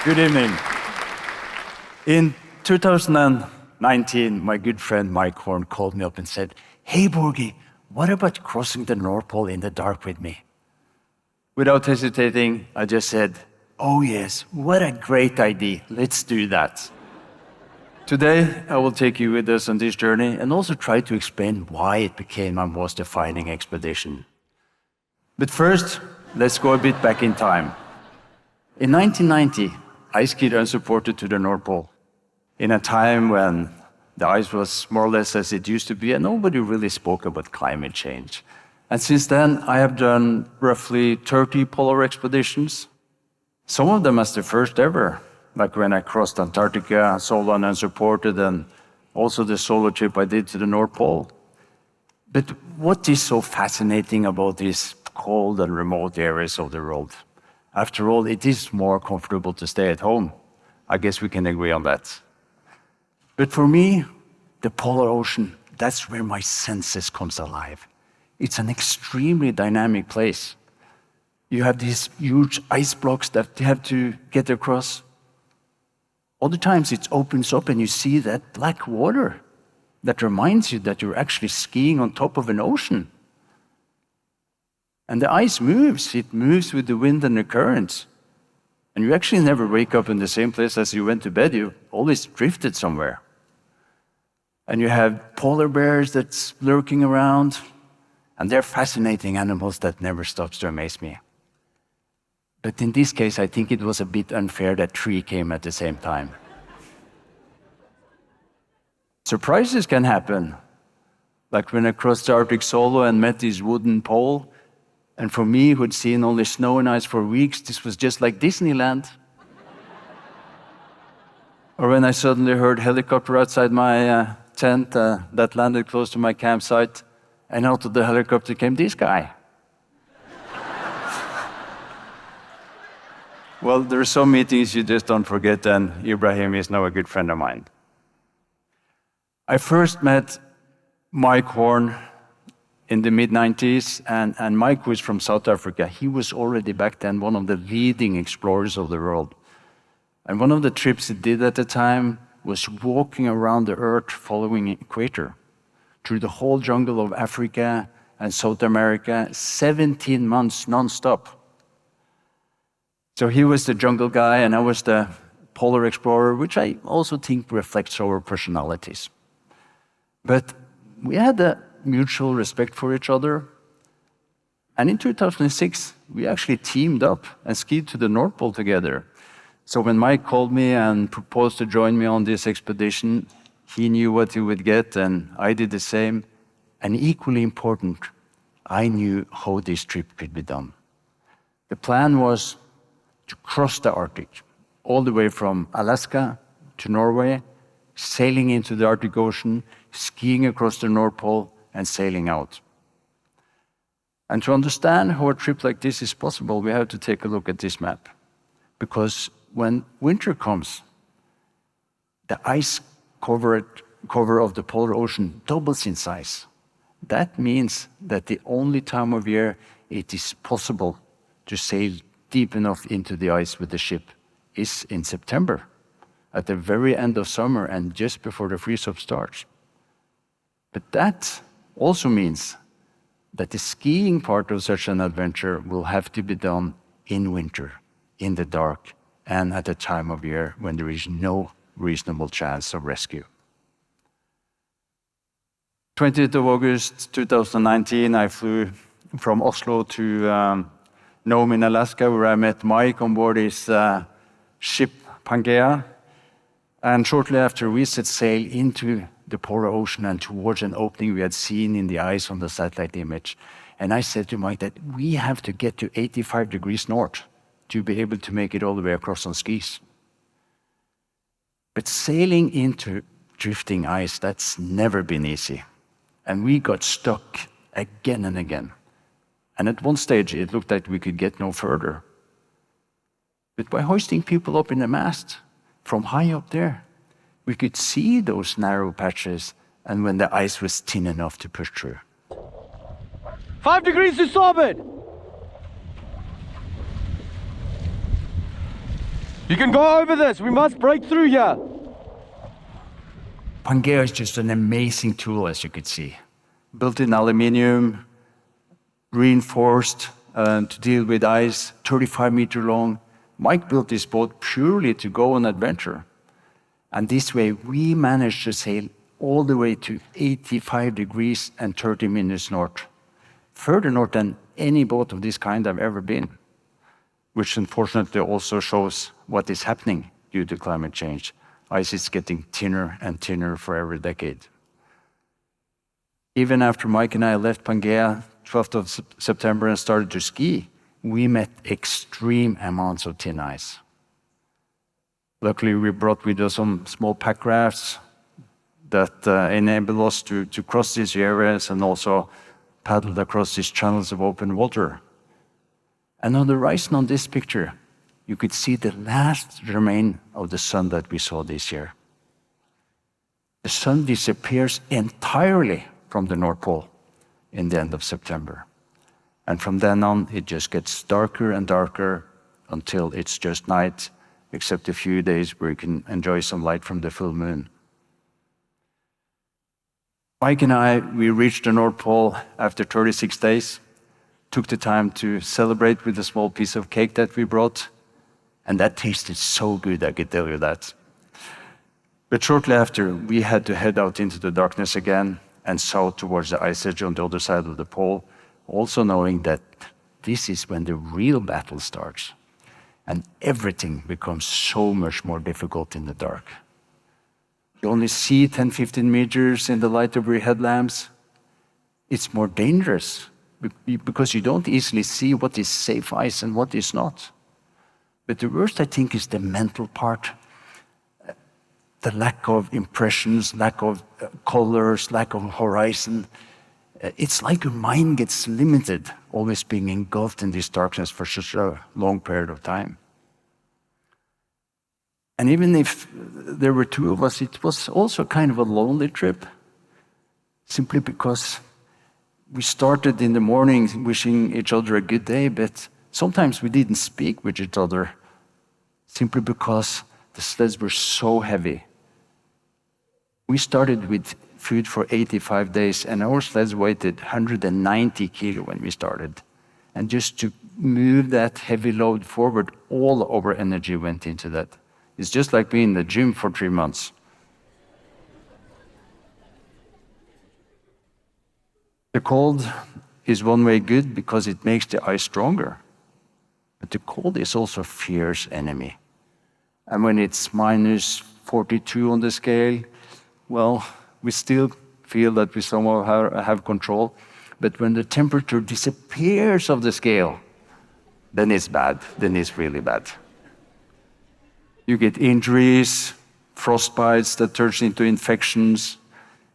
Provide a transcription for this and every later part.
Good evening. In 2019, my good friend Mike Horn called me up and said, "Hey, Børge, what about crossing the North Pole in the dark with me?" Without hesitating, I just said, "Oh yes, what a great idea. Let's do that." Today, I will take you with us on this journey and also try to explain why it became my most defining expedition. But first, let's go a bit back in time. In 1990, I skied unsupported to the North Pole, in a time when the ice was more or less as it used to be, and nobody really spoke about climate change. And since then, I have done roughly 30 polar expeditions, some of them as the first ever, like when I crossed Antarctica solo and unsupported, and also the solo trip I did to the North Pole. But what is so fascinating about these cold and remote areas of the world? After all, it is more comfortable to stay at home. I guess we can agree on that. But for me, the polar ocean, that's where my senses comes alive. It's an extremely dynamic place. You have these huge ice blocks that you have to get across. Other times it opens up and you see that black water that reminds you that you're actually skiing on top of an ocean. And the ice moves. It moves with the wind and the currents. And you actually never wake up in the same place as you went to bed. You always drifted somewhere. And you have polar bears that's lurking around. And they're fascinating animals that never stops to amaze me. But in this case, I think it was a bit unfair that three came at the same time. Surprises can happen. Like when I crossed the Arctic solo and met this wooden pole. And for me, who'd seen only snow and ice for weeks, this was just like Disneyland. Or when I suddenly heard a helicopter outside my tent that landed close to my campsite, and out of the helicopter came this guy. Well, there are some meetings you just don't forget, and Ibrahim is now a good friend of mine. I first met Mike Horn in the mid-90s, and Mike was from South Africa. He was already back then one of the leading explorers of the world. And one of the trips he did at the time was walking around the Earth following the equator, through the whole jungle of Africa and South America, 17 months non-stop. So he was the jungle guy, and I was the polar explorer, which I also think reflects our personalities. But we had a mutual respect for each other. And in 2006, we actually teamed up and skied to the North Pole together. So when Mike called me and proposed to join me on this expedition, he knew what he would get, and I did the same. And equally important, I knew how this trip could be done. The plan was to cross the Arctic, all the way from Alaska to Norway, sailing into the Arctic Ocean, skiing across the North Pole, and sailing out. And to understand how a trip like this is possible, we have to take a look at this map. Because when winter comes, the ice cover of the polar ocean doubles in size. That means that the only time of year it is possible to sail deep enough into the ice with the ship is in September, at the very end of summer and just before the freeze-up starts. But that also means that the skiing part of such an adventure will have to be done in winter, in the dark, and at a time of year when there is no reasonable chance of rescue. 20th of August 2019, I flew from Oslo to Nome in Alaska, where I met Mike on board his ship Pangea. And shortly after, we set sail into the polar ocean and towards an opening we had seen in the ice on the satellite image. And I said to Mike that we have to get to 85 degrees north to be able to make it all the way across on skis. But sailing into drifting ice, that's never been easy. And we got stuck again and again. And at one stage, it looked like we could get no further. But by hoisting people up in the mast from high up there, we could see those narrow patches, and when the ice was thin enough to push through. 5 degrees to starboard! You can go over this. We must break through here. Pangea is just an amazing tool, as you could see. Built in aluminium, reinforced to deal with ice, 35-meter long. Mike built this boat purely to go on adventure. And this way, we managed to sail all the way to 85 degrees and 30 minutes north. Further north than any boat of this kind I've ever been, which unfortunately also shows what is happening due to climate change. Ice is getting thinner and thinner for every decade. Even after Mike and I left Pangea 12th of September and started to ski, we met extreme amounts of thin ice. Luckily, we brought with us some small pack rafts that enable us to cross these areas and also paddle across these channels of open water. And on the horizon on this picture, you could see the last remain of the sun that we saw this year. The sun disappears entirely from the North Pole in the end of September. And from then on, it just gets darker and darker until it's just night, except a few days where you can enjoy some light from the full moon. Mike and I, we reached the North Pole after 36 days, took the time to celebrate with a small piece of cake that we brought, and that tasted so good, I could tell you that. But shortly after, we had to head out into the darkness again and south towards the ice edge on the other side of the pole, also knowing that this is when the real battle starts, and everything becomes so much more difficult in the dark. You only see 10, 15 meters in the light of your headlamps. It's more dangerous because you don't easily see what is safe ice and what is not. But the worst, I think, is the mental part. The lack of impressions, lack of colors, lack of horizon. It's like your mind gets limited, always being engulfed in this darkness for such a long period of time. And even if there were two of us, it was also kind of a lonely trip, simply because we started in the morning wishing each other a good day, but sometimes we didn't speak with each other, simply because the sleds were so heavy. We started with food for 85 days, and our sleds weighed 190 kilo when we started. And just to move that heavy load forward, all our energy went into that. It's just like being in the gym for 3 months. The cold is one way good because it makes the ice stronger. But the cold is also a fierce enemy. And when it's minus 42 on the scale, well, we still feel that we somehow have control. But when the temperature disappears off the scale, then it's bad. Then it's really bad. You get injuries, frostbites that turns into infections,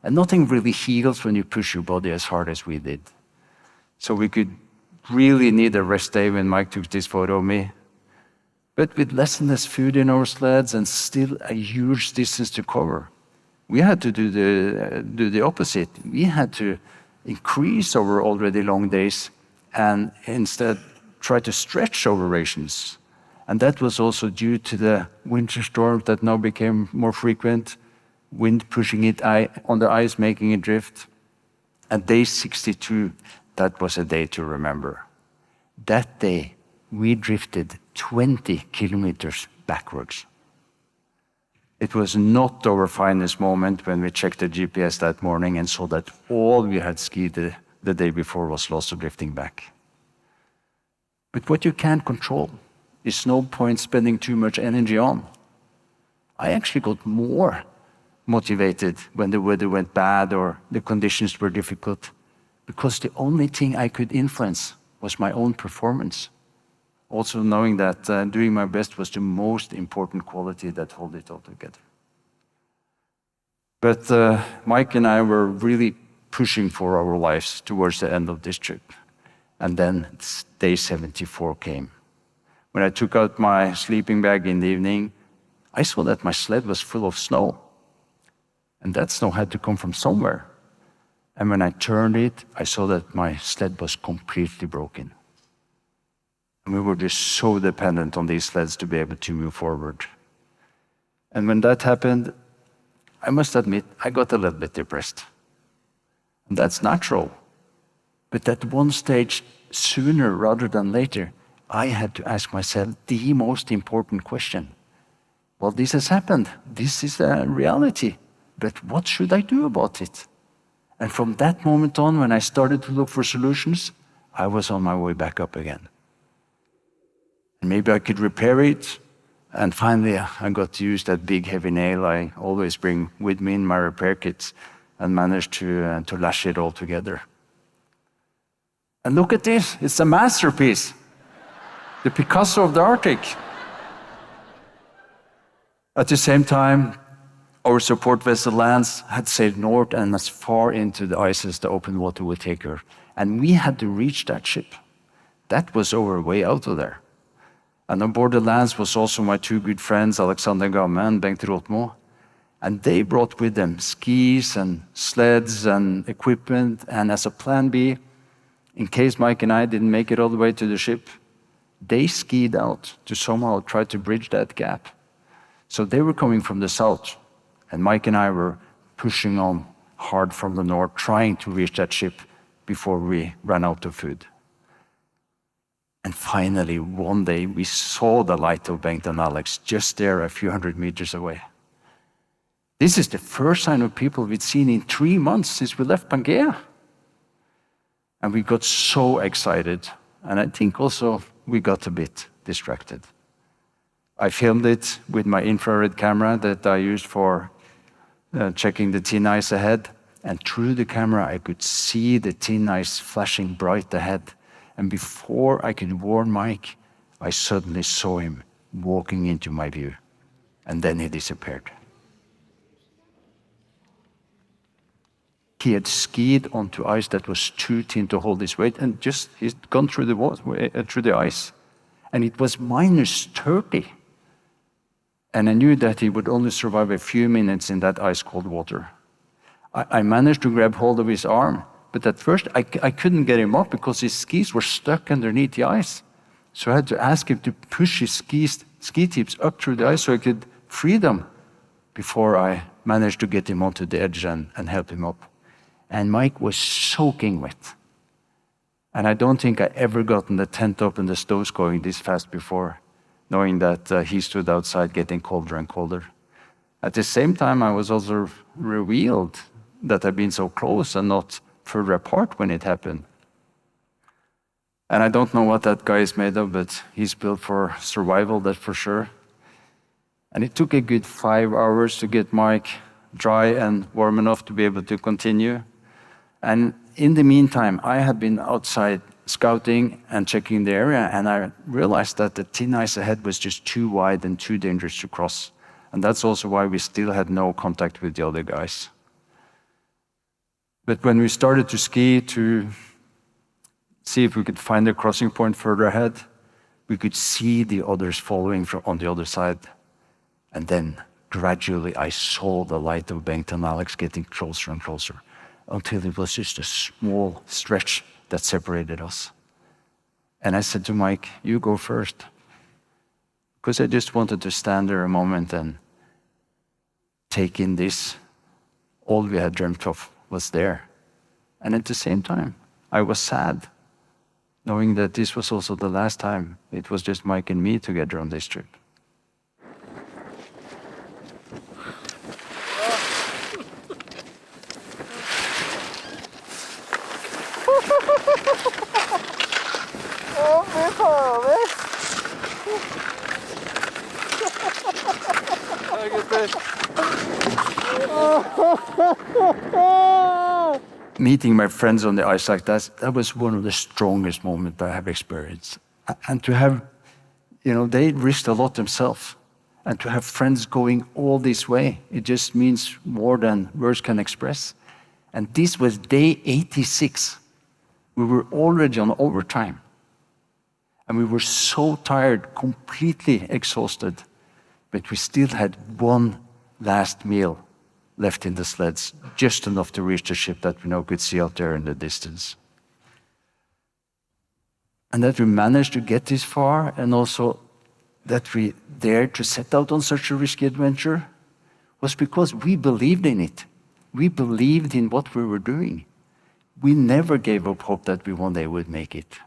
and nothing really heals when you push your body as hard as we did. So we could really need a rest day when Mike took this photo of me. But with less and less food in our sleds and still a huge distance to cover, we had to do the opposite. We had to increase our already long days and instead try to stretch our rations. And that was also due to the winter storm that now became more frequent, wind pushing it on the ice, making it drift. And day 62, that was a day to remember. That day, we drifted 20 kilometers backwards. It was not our finest moment when we checked the GPS that morning and saw that all we had skied the day before was lost to drifting back. But what you can't control is no point spending too much energy on. I actually got more motivated when the weather went bad or the conditions were difficult, because the only thing I could influence was my own performance. Also knowing that doing my best was the most important quality that held it all together. But Mike and I were really pushing for our lives towards the end of this trip. And then day 74 came. When I took out my sleeping bag in the evening, I saw that my sled was full of snow. And that snow had to come from somewhere. And when I turned it, I saw that my sled was completely broken. And we were just so dependent on these sleds to be able to move forward. And when that happened, I must admit, I got a little bit depressed. And that's natural. But at one stage, sooner rather than later, I had to ask myself the most important question. Well, this has happened. This is a reality. But what should I do about it? And from that moment on, when I started to look for solutions, I was on my way back up again. And maybe I could repair it. And finally, I got to use that big heavy nail I always bring with me in my repair kits and managed to lash it all together. And look at this, it's a masterpiece. The Picasso of the Arctic. At the same time, our support vessel Lance had sailed north and as far into the ice as the open water would take her. And we had to reach that ship. That was our way out of there. And on board the Lance was also my two good friends, Alexander Gamme and Bengt Rotmo. And they brought with them skis and sleds and equipment. And as a plan B, in case Mike and I didn't make it all the way to the ship, they skied out to somehow try to bridge that gap. So they were coming from the south, and Mike and I were pushing on hard from the north, trying to reach that ship before we ran out of food. And finally, one day, we saw the light of Bengt and Alex just there a few hundred meters away. This is the first sign of people we'd seen in 3 months since we left Pangaea. And we got so excited, and I think also we got a bit distracted. I filmed it with my infrared camera that I used for checking the thin ice ahead, and through the camera I could see the thin ice flashing bright ahead. And before I could warn Mike, I suddenly saw him walking into my view, and then he disappeared. He had skied onto ice that was too thin to hold his weight, and he'd gone through the ice. And it was -30. And I knew that he would only survive a few minutes in that ice-cold water. I managed to grab hold of his arm, but at first I couldn't get him up because his skis were stuck underneath the ice. So I had to ask him to push his ski tips up through the ice so I could free them before I managed to get him onto the edge and help him up. And Mike was soaking wet. And I don't think I ever gotten the tent up and the stoves going this fast before, knowing that he stood outside getting colder and colder. At the same time, I was also revealed that I'd been so close and not further apart when it happened. And I don't know what that guy is made of, but he's built for survival, that's for sure. And it took a good 5 hours to get Mike dry and warm enough to be able to continue. And in the meantime, I had been outside scouting and checking the area, and I realized that the thin ice ahead was just too wide and too dangerous to cross. And that's also why we still had no contact with the other guys. But when we started to ski to see if we could find a crossing point further ahead, we could see the others following on the other side. And then gradually I saw the light of Bengt and Alex getting closer and closer until it was just a small stretch that separated us. And I said to Mike, you go first. Because I just wanted to stand there a moment and take in this. All we had dreamt of was there. And at the same time, I was sad, knowing that this was also the last time it was just Mike and me together on this trip. Meeting my friends on the ice like that was one of the strongest moments I have experienced. And to have, they risked a lot themselves. And to have friends going all this way, it just means more than words can express. And this was day 86. We were already on overtime. And we were so tired, completely exhausted. But we still had one last meal left in the sleds, just enough to reach the ship that we now could see out there in the distance. And that we managed to get this far, and also that we dared to set out on such a risky adventure, was because we believed in it. We believed in what we were doing. We never gave up hope that we one day would make it.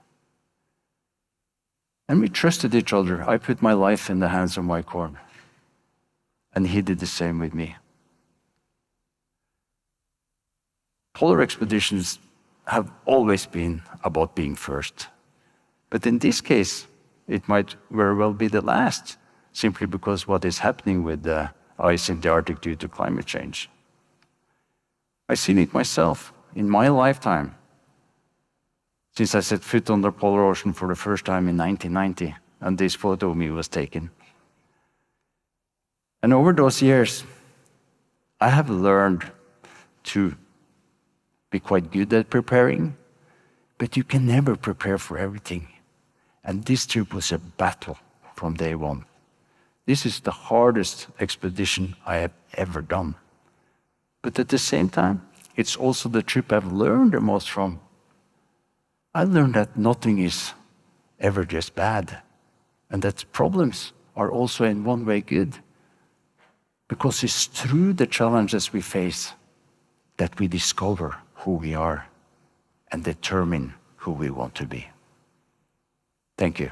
And we trusted each other. I put my life in the hands of Mike Horn, and he did the same with me. Polar expeditions have always been about being first. But in this case, it might very well be the last, simply because what is happening with the ice in the Arctic due to climate change. I've seen it myself in my lifetime, since I set foot on the polar ocean for the first time in 1990, and this photo of me was taken. And over those years, I have learned to be quite good at preparing, but you can never prepare for everything. And this trip was a battle from day one. This is the hardest expedition I have ever done. But at the same time, it's also the trip I've learned the most from. I learned that nothing is ever just bad, and that problems are also in one way good. Because it's through the challenges we face that we discover who we are and determine who we want to be. Thank you.